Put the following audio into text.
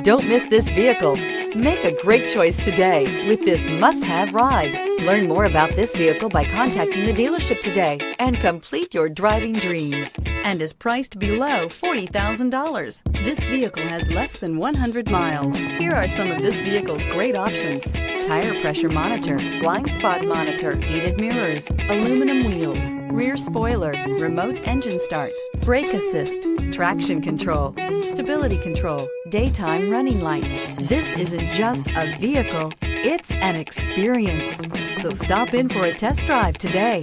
Don't miss this vehicle. Make a great choice today with this must-have ride. Learn more about this vehicle by contacting the dealership today and complete your driving dreams, and is priced below $40,000. This vehicle has less than 100 miles. Here are some of this vehicle's great options: tire pressure monitor, blind spot monitor, heated mirrors, aluminum wheels, rear spoiler, remote engine start, brake assist, traction control, stability control, daytime running lights. This isn't just a vehicle, it's an experience. So stop in for a test drive today.